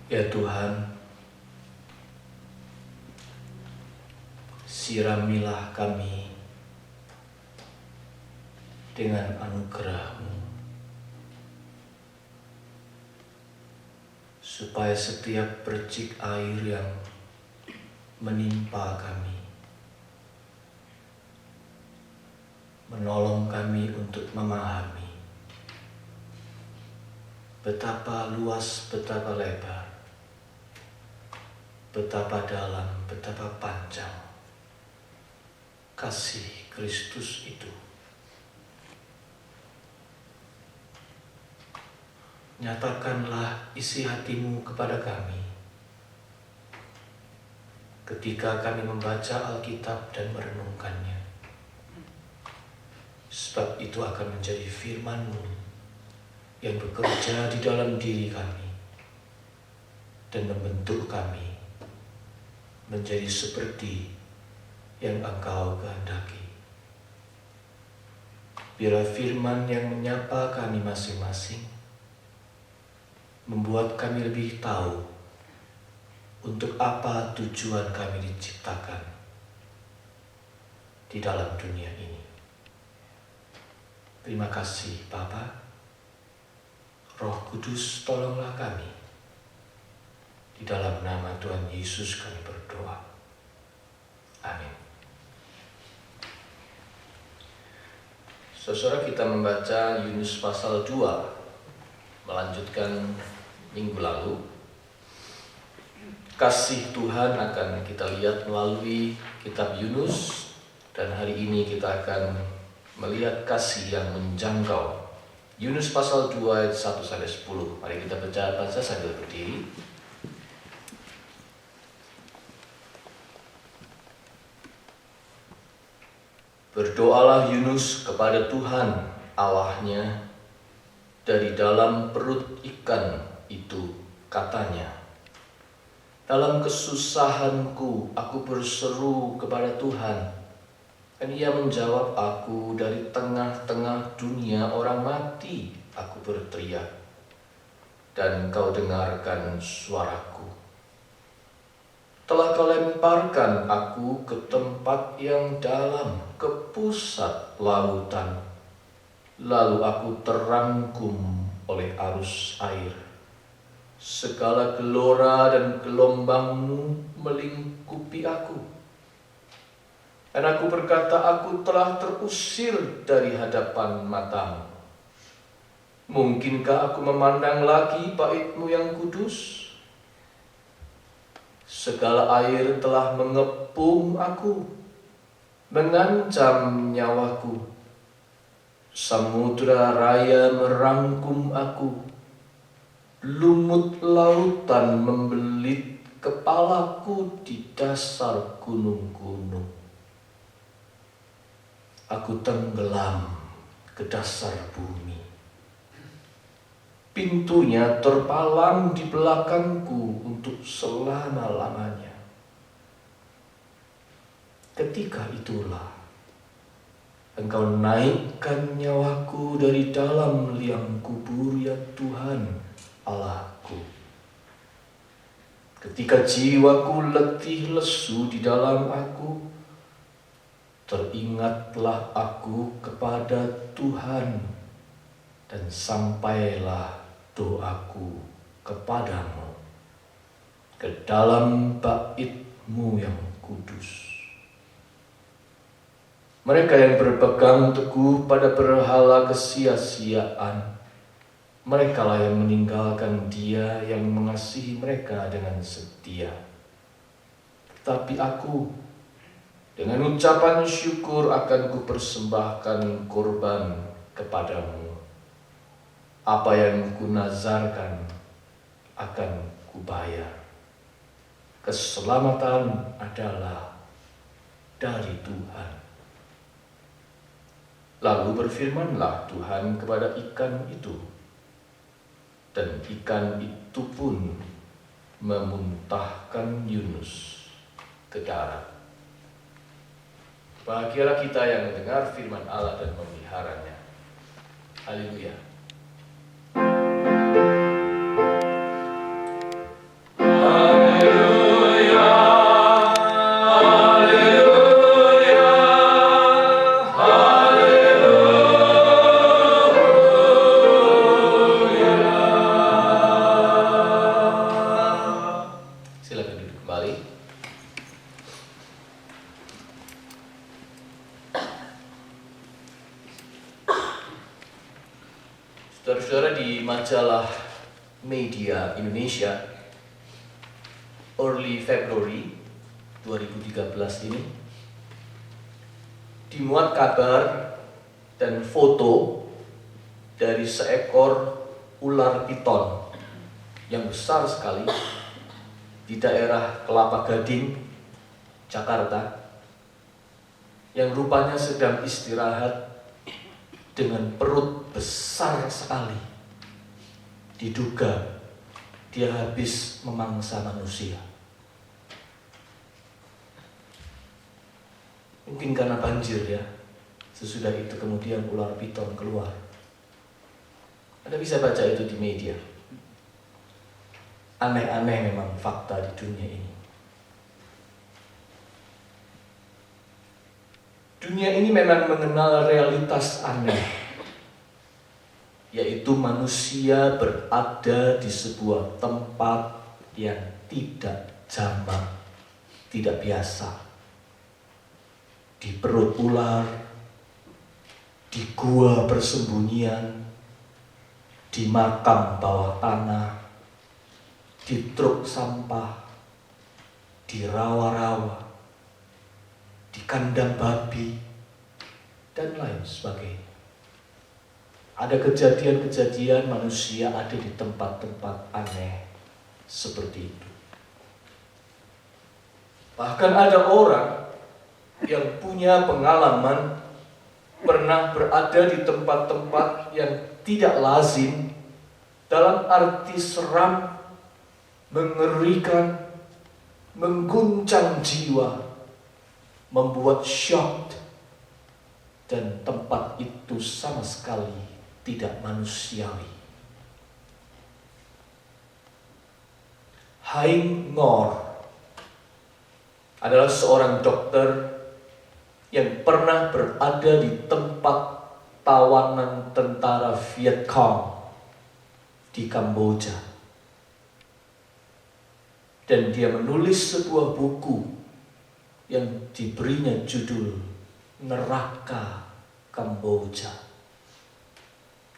Ya Tuhan, siramilah kami dengan anugerah-Mu, supaya setiap percik air yang menimpa kami menolong kami untuk memahami betapa luas, betapa lebar, betapa dalam, betapa panjang kasih Kristus itu. Nyatakanlah isi hati-Mu kepada kami ketika kami membaca Alkitab dan merenungkannya. Sebab itu akan menjadi firman-Mu yang bekerja di dalam diri kami dan membentuk kami menjadi seperti yang Engkau kehendaki. Biarlah firman yang menyapa kami masing-masing membuat kami lebih tahu untuk apa tujuan kami diciptakan di dalam dunia ini. Terima kasih Bapa. Roh Kudus, tolonglah kami. Di dalam nama Tuhan Yesus kami berdoa. Amin. Saudara, kita membaca Yunus pasal 2, melanjutkan minggu lalu. Kasih Tuhan akan kita lihat melalui kitab Yunus, dan hari ini kita akan melihat kasih yang menjangkau. Yunus pasal 2 ayat 1-10. Mari kita baca sambil berdiri. Berdoalah Yunus kepada Tuhan Allahnya dari dalam perut ikan itu, katanya, dalam kesusahanku aku berseru kepada Tuhan, dan Ia menjawab aku. Dari tengah-tengah dunia orang mati aku berteriak, dan Kau dengarkan suaraku. Telah Kau lemparkan aku ke tempat yang dalam, ke pusat lautan. Lalu aku terangkum oleh arus air. Segala gelora dan gelombang-Mu melingkupi aku. Dan aku berkata, aku telah terusir dari hadapan mata-Mu. Mungkinkah aku memandang lagi bait-Mu yang kudus? Segala air telah mengepung aku, mengancam nyawaku. Samudra raya merangkum aku, lumut lautan membelit kepalaku di dasar gunung-gunung. Aku tenggelam ke dasar bumi. Pintunya terpalang di belakangku untuk selama-lamanya. Ketika itulah Engkau naikkan nyawaku dari dalam liang kubur, ya Tuhan Allahku. Ketika jiwaku letih lesu di dalam aku, teringatlah aku kepada Tuhan, dan sampailah doaku kepadamu ke dalam bait-Mu yang kudus. Mereka yang berpegang teguh pada berhala kesia-siaan, merekalah yang meninggalkan Dia yang mengasihi mereka dengan setia. Tetapi aku, dengan ucapan syukur akan kupersembahkan korban kepadamu. Apa yang kunazarkan akan kubayar. Keselamatan adalah dari Tuhan. Lalu berfirmanlah Tuhan kepada ikan itu, dan ikan itu pun memuntahkan Yunus ke darat. Bahagialah kita yang mendengar firman Allah dan memeliharanya. Haleluya. Saudara-saudara, di majalah Media Indonesia early February 2013 ini dimuat kabar dan foto dari seekor ular piton yang besar sekali di daerah Kelapa Gading, Jakarta, yang rupanya sedang istirahat dengan perut besar sekali. Diduga dia habis memangsa manusia. Mungkin karena banjir ya. Sesudah itu kemudian ular piton keluar. Anda bisa baca itu di media. Aneh-aneh memang fakta di dunia ini. Dunia ini memang mengenal realitas aneh, yaitu manusia berada di sebuah tempat yang tidak jamak, tidak biasa. Di perut ular, di gua persembunyian, di makam bawah tanah, di truk sampah, di rawa-rawa, di kandang babi, dan lain sebagainya. Ada kejadian-kejadian manusia ada di tempat-tempat aneh seperti itu. Bahkan ada orang yang punya pengalaman pernah berada di tempat-tempat yang tidak lazim, dalam arti seram, mengerikan, mengguncang jiwa, membuat shock, dan tempat itu sama sekali tidak manusiawi. Hein Ngor adalah seorang dokter yang pernah berada di tempat tawanan tentara Viet Cong di Kamboja. Dan dia menulis sebuah buku yang diberinya judul Neraka Kamboja.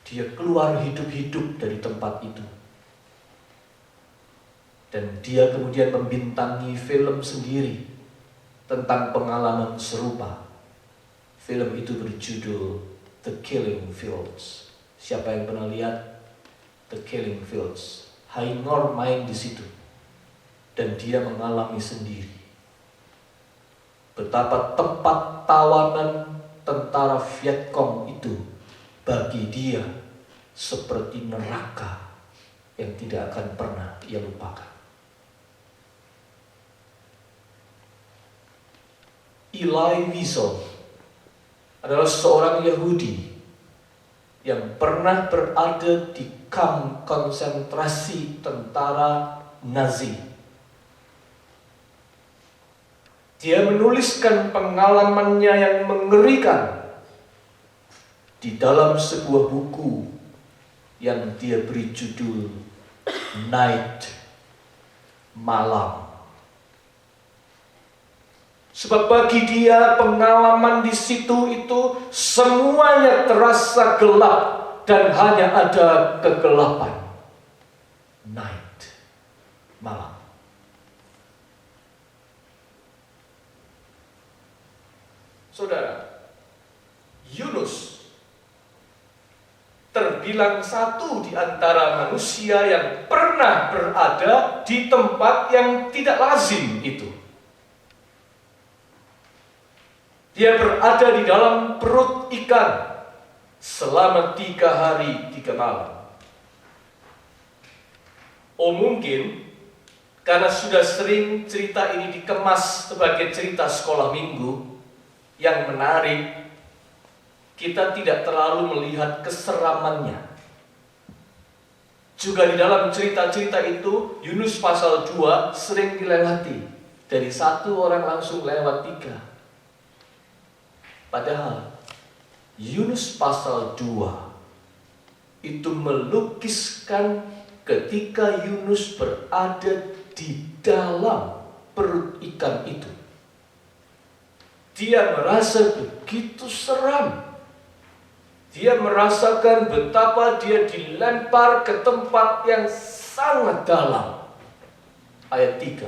Dia keluar hidup-hidup dari tempat itu. Dan dia kemudian membintangi film sendiri tentang pengalaman serupa. Film itu berjudul The Killing Fields. Siapa yang pernah lihat The Killing Fields? Hein Ngor main di situ. Dan dia mengalami sendiri betapa tempat tawanan tentara Viet Cong itu bagi dia seperti neraka yang tidak akan pernah ia lupakan. Elie Wiesel adalah seorang Yahudi yang pernah berada di kamp konsentrasi tentara Nazi. Dia menuliskan pengalamannya yang mengerikan di dalam sebuah buku yang dia beri judul Night, Malam. Sebab bagi dia pengalaman di situ itu semuanya terasa gelap dan hanya ada kegelapan. Night, malam. Saudara, Yunus terbilang satu di antara manusia yang pernah berada di tempat yang tidak lazim itu. Dia berada di dalam perut ikan selama 3 hari 3 malam. Oh, mungkin karena sudah sering cerita ini dikemas sebagai cerita sekolah minggu yang menarik, kita tidak terlalu melihat keseramannya. Juga di dalam cerita-cerita itu, Yunus pasal 2 sering dilewati. Dari 1 orang langsung lewat 3. Padahal, Yunus pasal 2 itu melukiskan ketika Yunus berada di dalam perut ikan itu. Dia merasa begitu seram. Dia merasakan betapa dia dilempar ke tempat yang sangat dalam. Ayat 3.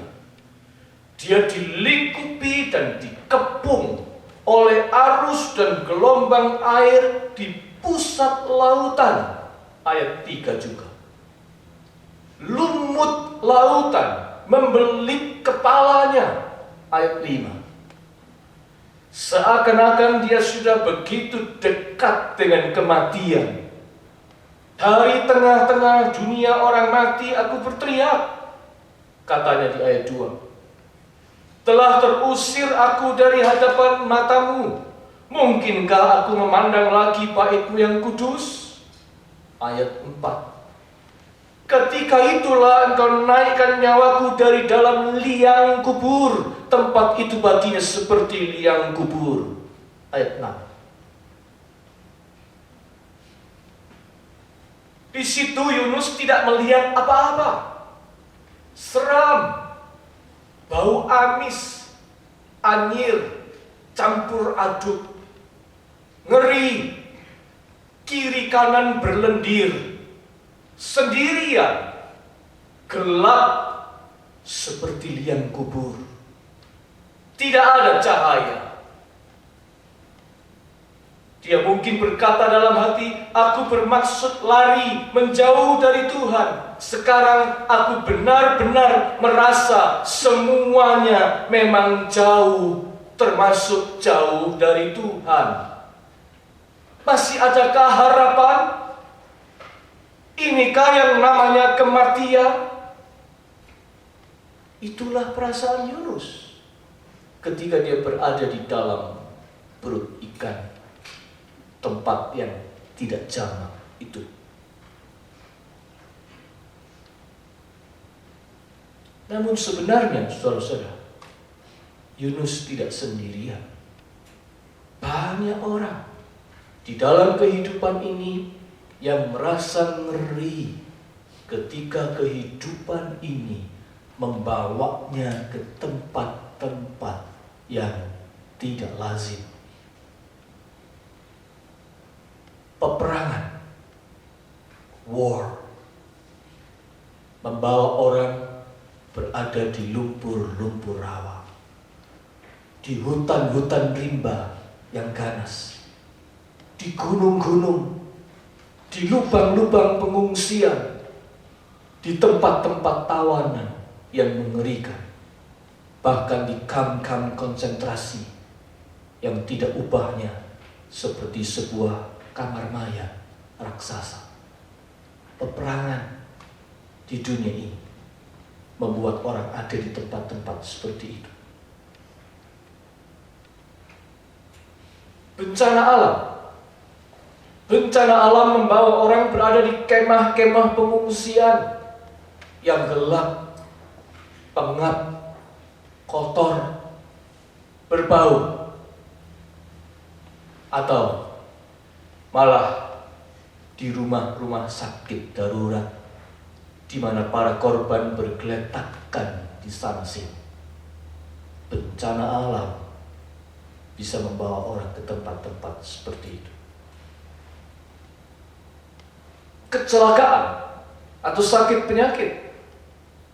Dia dilingkupi dan dikepung oleh arus dan gelombang air di pusat lautan. Ayat 3 juga. Lumut lautan membelit kepalanya. Ayat 5. Seakan-akan dia sudah begitu dekat dengan kematian. Dari tengah-tengah dunia orang mati aku berteriak, katanya di ayat 2. Telah terusir aku dari hadapan matamu. Mungkinkah aku memandang lagi bait-Mu yang kudus? Ayat 4. Ketika itulah engkau naikkan nyawaku dari dalam liang kubur. Tempat itu baginya seperti liang kubur. Ayat 6. Di situ Yunus tidak melihat apa-apa. Seram. Bau amis, anyir, campur aduk, ngeri, kiri kanan berlendir, sendirian, gelap seperti liang kubur. Tidak ada cahaya. Dia mungkin berkata dalam hati, aku bermaksud lari menjauh dari Tuhan. Sekarang aku benar-benar merasa semuanya memang jauh, termasuk jauh dari Tuhan. Masih adakah harapan? Inikah yang namanya kematian? Itulah perasaan Yunus ketika dia berada di dalam perut ikan, tempat yang tidak jamak itu. Namun sebenarnya, saudara-saudara, Yunus tidak sendirian. Banyak orang di dalam kehidupan ini yang merasa ngeri ketika kehidupan ini membawanya ke tempat-tempat yang tidak lazim. Peperangan, war, membawa orang berada di lumpur-lumpur rawa, di hutan-hutan rimba yang ganas, di gunung-gunung, di lubang-lubang pengungsian, di tempat-tempat tawanan yang mengerikan, bahkan di kamp-kamp konsentrasi yang tidak ubahnya seperti sebuah kamar maya raksasa. Peperangan di dunia ini membuat orang ada di tempat-tempat seperti itu. Bencana alam. Bencana alam membawa orang berada di kemah-kemah pengungsian yang gelap, pengap, kotor, berbau, atau malah di rumah-rumah sakit darurat di mana para korban bergeletakan di sana sini. Bencana alam bisa membawa orang ke tempat-tempat seperti itu. Kecelakaan atau sakit penyakit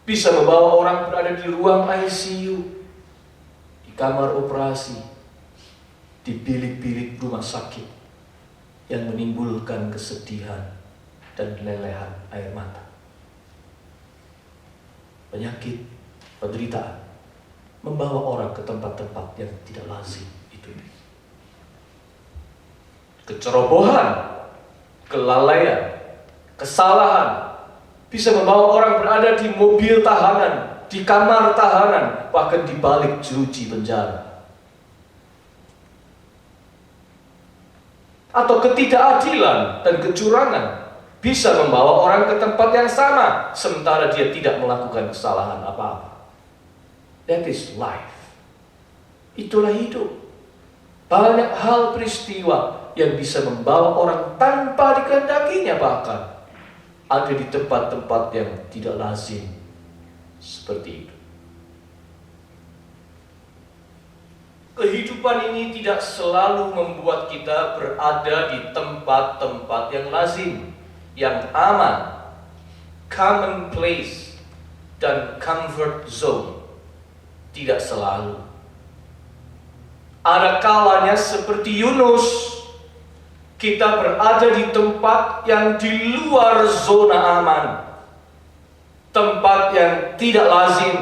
bisa membawa orang berada di ruang ICU, di kamar operasi, di bilik-bilik rumah sakit yang menimbulkan kesedihan dan lelehan air mata. Penyakit, penderitaan membawa orang ke tempat-tempat yang tidak lazim itu. Kecerobohan, kelalaian, kesalahan bisa membawa orang berada di mobil tahanan, di kamar tahanan, bahkan di balik jeruji penjara. Atau ketidakadilan dan kecurangan bisa membawa orang ke tempat yang sama, sementara dia tidak melakukan kesalahan apa-apa. That is life. Itulah hidup. Banyak hal peristiwa yang bisa membawa orang tanpa dikehendakinya bahkan ada di tempat-tempat yang tidak lazim seperti itu. kehidupan ini tidak selalu membuat kita berada di tempat-tempat yang lazim, yang aman, commonplace, dan comfort zone. Tidak selalu. Ada kalanya seperti Yunus, kita berada di tempat yang di luar zona aman, tempat yang tidak lazim,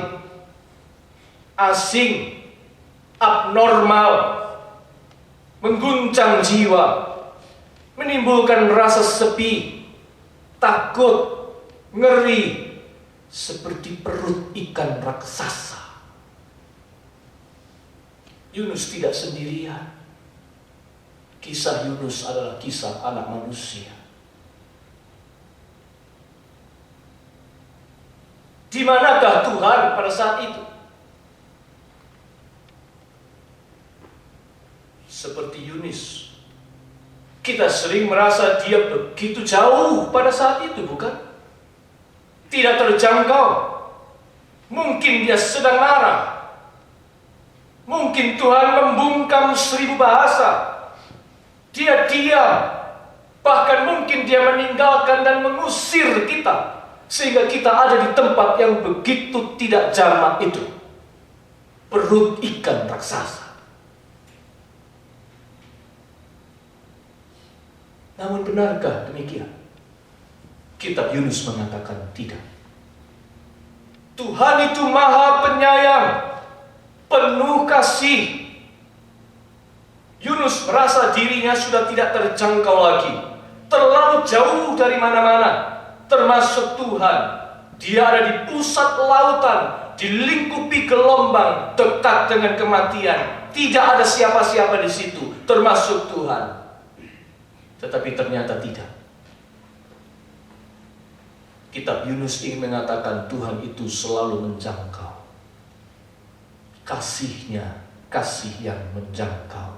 asing, abnormal, mengguncang jiwa, menimbulkan rasa sepi, takut, ngeri, seperti perut ikan raksasa. Yunus tidak sendirian. Kisah Yunus adalah kisah anak manusia. Di manakah Tuhan pada saat itu? Seperti Yunus, kita sering merasa dia begitu jauh pada saat itu, bukan? Tidak terjangkau. Mungkin dia sedang marah. Mungkin Tuhan membungkam 1000 bahasa. Dia diam. Bahkan mungkin dia meninggalkan dan mengusir kita, sehingga kita ada di tempat yang begitu tidak jamak itu. Perut ikan raksasa. Namun benarkah demikian? Kitab Yunus mengatakan tidak. Tuhan itu Maha Penyayang, penuh kasih. Yunus merasa dirinya sudah tidak terjangkau lagi, terlalu jauh dari mana-mana, termasuk Tuhan. Dia ada di pusat lautan, dilingkupi gelombang, dekat dengan kematian. Tidak ada siapa-siapa di situ, termasuk Tuhan. Tetapi ternyata tidak. Kitab Yunus ingin mengatakan Tuhan itu selalu menjangkau. Kasihnya, kasih yang menjangkau.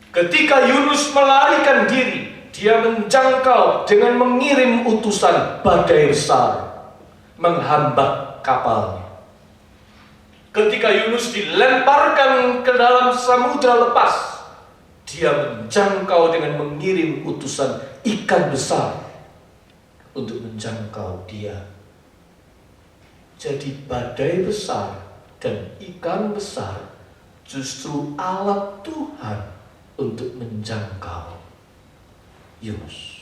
Ketika Yunus melarikan diri, dia menjangkau dengan mengirim utusan badai besar, menghambat kapalnya. Ketika Yunus dilemparkan ke dalam samudra lepas, dia menjangkau dengan mengirim utusan ikan besar untuk menjangkau dia. Jadi badai besar dan ikan besar justru alat Tuhan untuk menjangkau Yunus.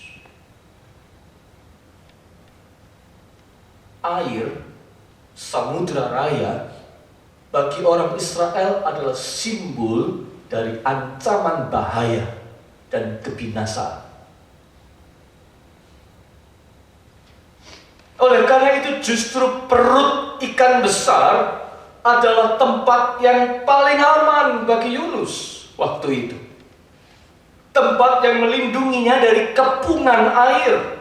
Air, samudra raya, bagi orang Israel adalah simbol dari ancaman bahaya dan kebinasaan. Oleh karena itu justru perut ikan besar adalah tempat yang paling aman bagi Yunus waktu itu. Tempat yang melindunginya dari kepungan air.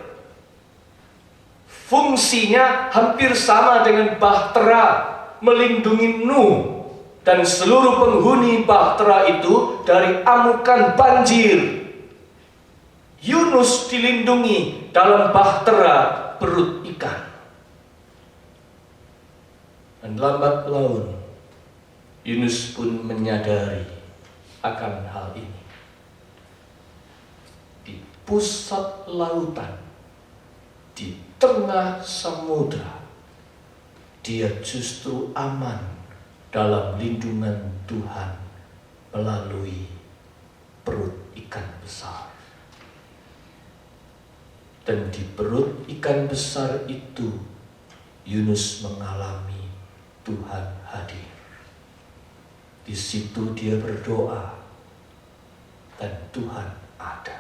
Fungsinya hampir sama dengan bahtera, melindungi Nuh dan seluruh penghuni bahtera itu dari amukan banjir. Yunus dilindungi dalam bahtera perut ikan. Dan lambat laun Yunus pun menyadari akan hal ini. Di pusat lautan, di tengah samudra, dia justru aman dalam lindungan Tuhan melalui perut ikan besar. Dan di perut ikan besar itu Yunus mengalami Tuhan hadir. Di situ dia berdoa dan Tuhan ada.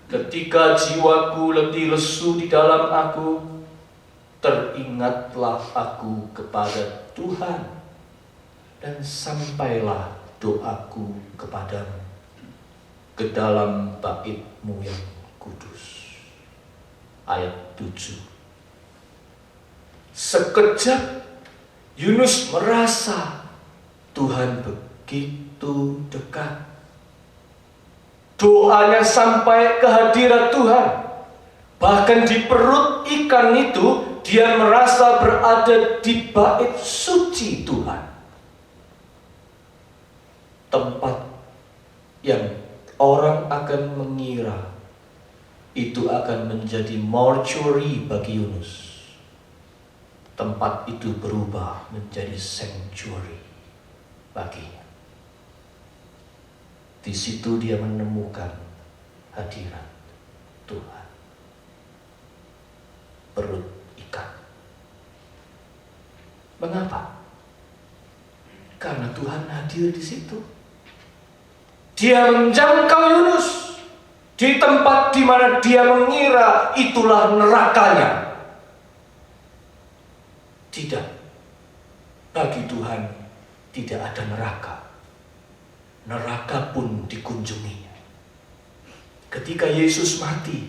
Ketika jiwaku letih lesu di dalam aku, teringatlah aku kepada Tuhan, dan sampailah doaku kepadamu ke dalam bait-Mu yang kudus. Ayat 7. Sekejap Yunus merasa Tuhan begitu dekat. Doanya sampai ke hadirat Tuhan. Bahkan di perut ikan itu dia merasa berada di bait suci Tuhan. Tempat yang orang akan mengira itu akan menjadi mortuary bagi Yunus. Tempat itu berubah menjadi sanctuary baginya. Di situ dia menemukan hadirat Tuhan. Perut ikan. Mengapa? Karena Tuhan hadir di situ. Dia menjangkau Yunus di tempat di mana dia mengira itulah nerakanya. Tidak. Bagi Tuhan tidak ada neraka. Neraka pun dikunjunginya. Ketika Yesus mati,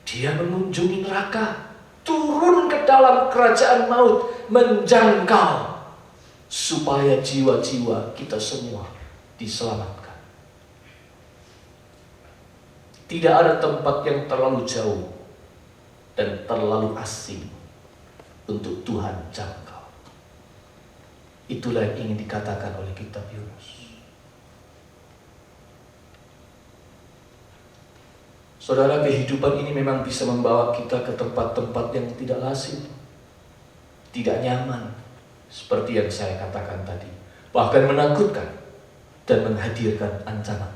dia mengunjungi neraka, turun ke dalam kerajaan maut, menjangkau supaya jiwa-jiwa kita semua diselamatkan. Tidak ada tempat yang terlalu jauh dan terlalu asing untuk Tuhan jangkau. Itulah yang ingin dikatakan oleh kitab Yunus. Saudara, kehidupan ini memang bisa membawa kita ke tempat-tempat yang tidak lazim, tidak nyaman, seperti yang saya katakan tadi, bahkan menakutkan dan menghadirkan ancaman.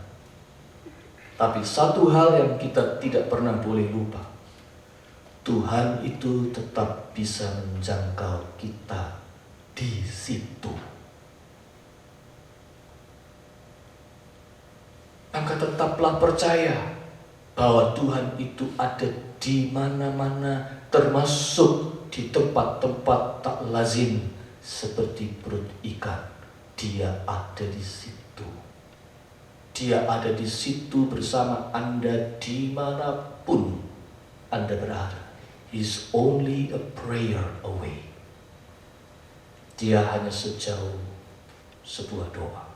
Tapi satu hal yang kita tidak pernah boleh lupa, Tuhan itu tetap bisa menjangkau kita di situ. Maka tetaplah percaya bahwa Tuhan itu ada di mana-mana, termasuk di tempat-tempat tak lazim seperti perut ikan. Dia ada di situ. Dia ada di situ bersama Anda dimanapun Anda berada. He's only a prayer away. Dia hanya sejauh sebuah doa.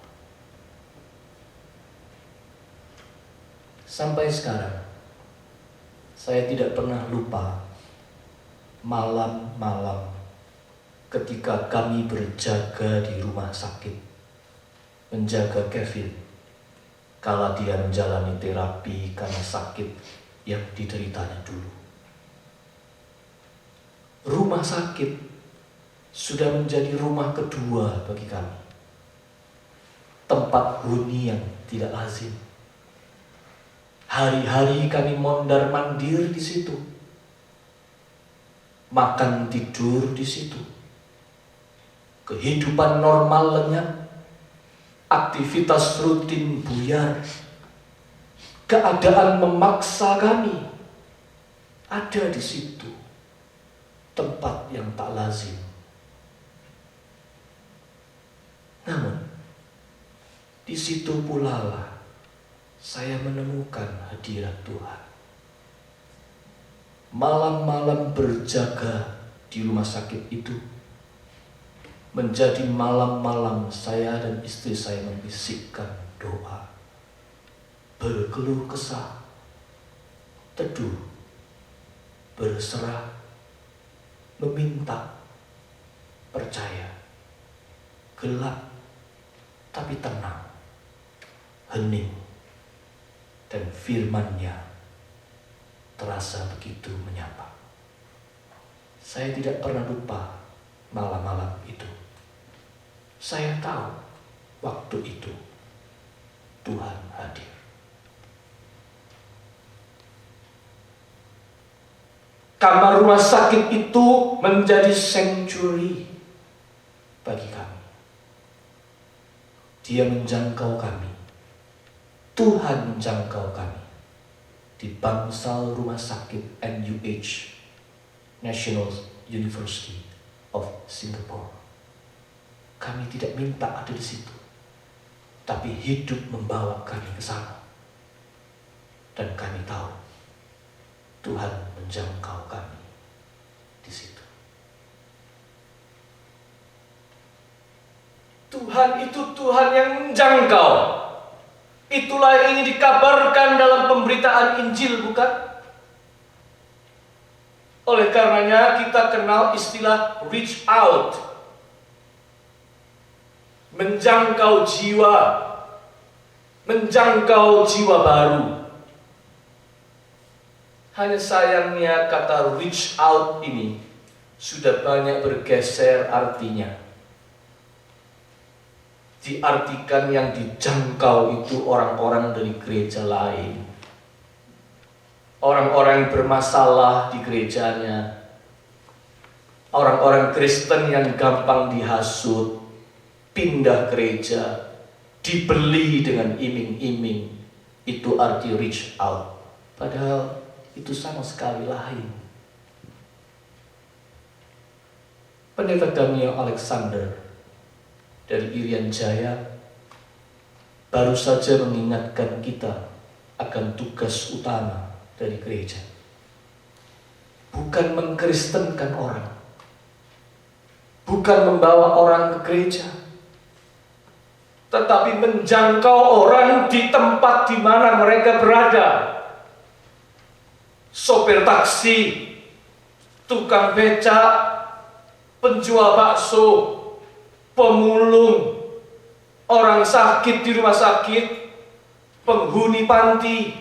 Sampai sekarang, saya tidak pernah lupa malam-malam ketika kami berjaga di rumah sakit, menjaga Kevin kala dia menjalani terapi karena sakit yang dideritanya dulu. Rumah sakit sudah menjadi rumah kedua bagi kami. Tempat huni yang tidak lazim. Hari-hari kami mondar-mandir di situ. Makan tidur di situ. Kehidupan normal lenyap. Aktivitas rutin buyar. Keadaan memaksa kami ada di situ. Tempat yang tak lazim. Namun, di situ pula lah saya menemukan hadirat Tuhan. Malam-malam berjaga di rumah sakit itu menjadi malam-malam saya dan istri saya membisikkan doa, berkeluh kesah, teduh, berserah, meminta, percaya, gelap tapi tenang, hening, dan firman-Nya terasa begitu menyapa. Saya tidak pernah lupa malam-malam itu. Saya tahu waktu itu Tuhan hadir. Kamar rumah sakit itu menjadi sanctuary bagi kami. Dia menjangkau kami. Tuhan menjangkau kami di bangsal rumah sakit NUH, National University of Singapore. Kami tidak minta ada di situ, tapi hidup membawa kami ke sana. Dan kami tahu Tuhan menjangkau kami di situ. Tuhan itu Tuhan yang menjangkau. Itulah yang ingin dikabarkan dalam pemberitaan Injil, bukan? Oleh karenanya kita kenal istilah reach out. Menjangkau jiwa. Menjangkau jiwa baru. Hanya sayangnya kata reach out ini sudah banyak bergeser artinya. Diartikan yang dijangkau itu orang-orang dari gereja lain. Orang-orang yang bermasalah di gerejanya. Orang-orang Kristen yang gampang dihasut, pindah gereja, dibeli dengan iming-iming. Itu arti reach out. Padahal itu sama sekali lain. Pendeta Daniel Alexander dari Irian Jaya baru saja mengingatkan kita akan tugas utama dari gereja. Bukan mengkristenkan orang. Bukan membawa orang ke gereja. Tetapi menjangkau orang di tempat di mana mereka berada. Sopir taksi, tukang becak, penjual bakso, pemulung, orang sakit di rumah sakit, penghuni panti,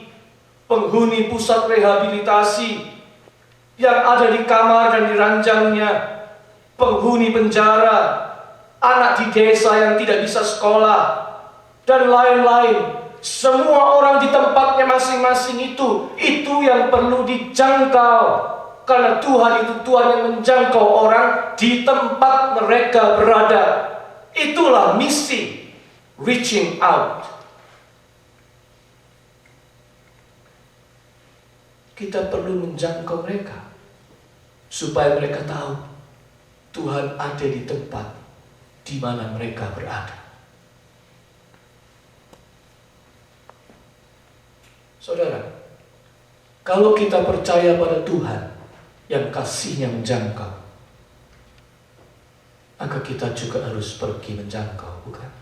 penghuni pusat rehabilitasi yang ada di kamar dan di ranjangnya, penghuni penjara, anak di desa yang tidak bisa sekolah, dan lain-lain. Semua orang di tempatnya masing-masing itu yang perlu dijangkau. Karena Tuhan itu Tuhan yang menjangkau orang di tempat mereka berada. Itulah misi reaching out. Kita perlu menjangkau mereka supaya mereka tahu Tuhan ada di tempat di mana mereka berada. Saudara, kalau kita percaya pada Tuhan yang kasihnya menjangkau, maka kita juga harus pergi menjangkau, bukan?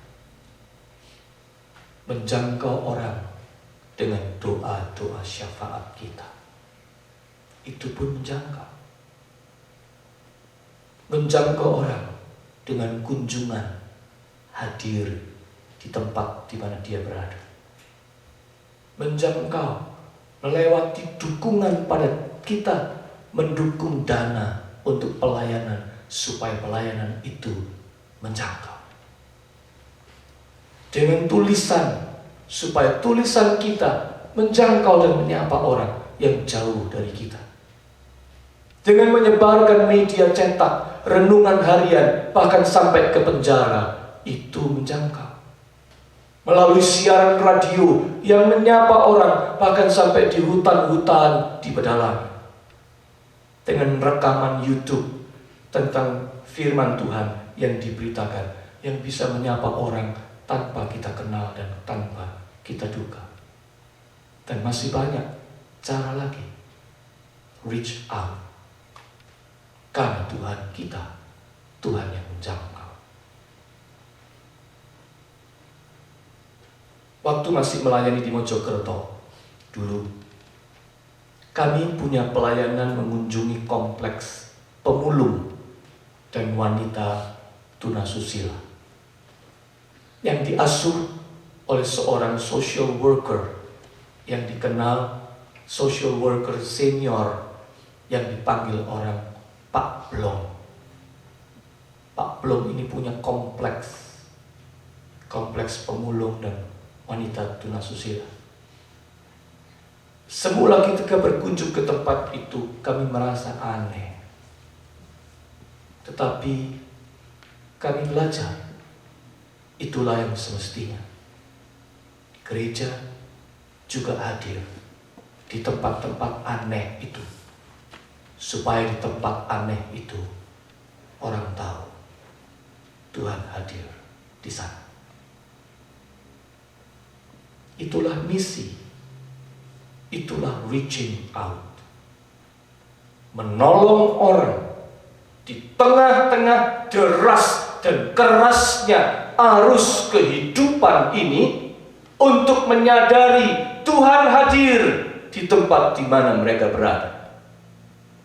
Menjangkau orang dengan doa-doa syafaat kita. Itu pun menjangkau. Menjangkau orang dengan kunjungan, hadir di tempat di mana dia berada. Menjangkau, melewati dukungan pada kita, mendukung dana untuk pelayanan, supaya pelayanan itu menjangkau. Dengan tulisan, supaya tulisan kita menjangkau dan menyapa orang yang jauh dari kita. Dengan menyebarkan media cetak, renungan harian, bahkan sampai ke penjara, itu menjangkau. Melalui siaran radio yang menyapa orang, bahkan sampai di hutan-hutan di pedalaman. Dengan rekaman YouTube tentang firman Tuhan yang diberitakan, yang bisa menyapa orang tanpa kita kenal dan tanpa kita duga. Dan masih banyak cara lagi. Reach out. Karena Tuhan kita, Tuhan yang menjangkau. Waktu masih melayani di Mojokerto, dulu kami punya pelayanan mengunjungi kompleks pemulung dan wanita tunasusila yang diasuh oleh seorang social worker yang dikenal social worker senior yang dipanggil orang Pak Blom. Pak Blom ini punya kompleks pemulung dan wanita tunasusila. Semula ketika berkunjung ke tempat itu, kami merasa aneh. Tetapi kami belajar, itulah yang semestinya. Gereja juga hadir di tempat-tempat aneh itu, supaya di tempat aneh itu orang tahu Tuhan hadir di sana. Itulah misi, itulah reaching out. Menolong orang di tengah-tengah deras dan kerasnya arus kehidupan ini, untuk menyadari Tuhan hadir di tempat di mana mereka berada.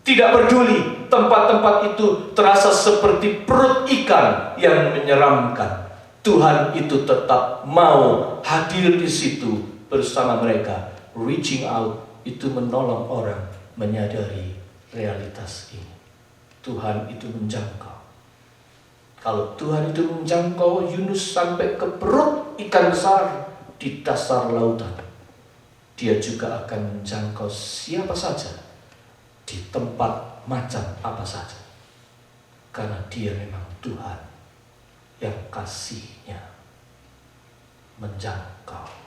Tidak peduli tempat-tempat itu terasa seperti perut ikan yang menyeramkan. Tuhan itu tetap mau hadir di situ bersama mereka. Reaching out itu menolong orang menyadari realitas ini. Tuhan itu menjangkau. Kalau Tuhan itu menjangkau Yunus sampai ke perut ikan besar di dasar lautan, Dia juga akan menjangkau siapa saja di tempat macam apa saja. Karena Dia memang Tuhan yang kasih-Nya menjangkau.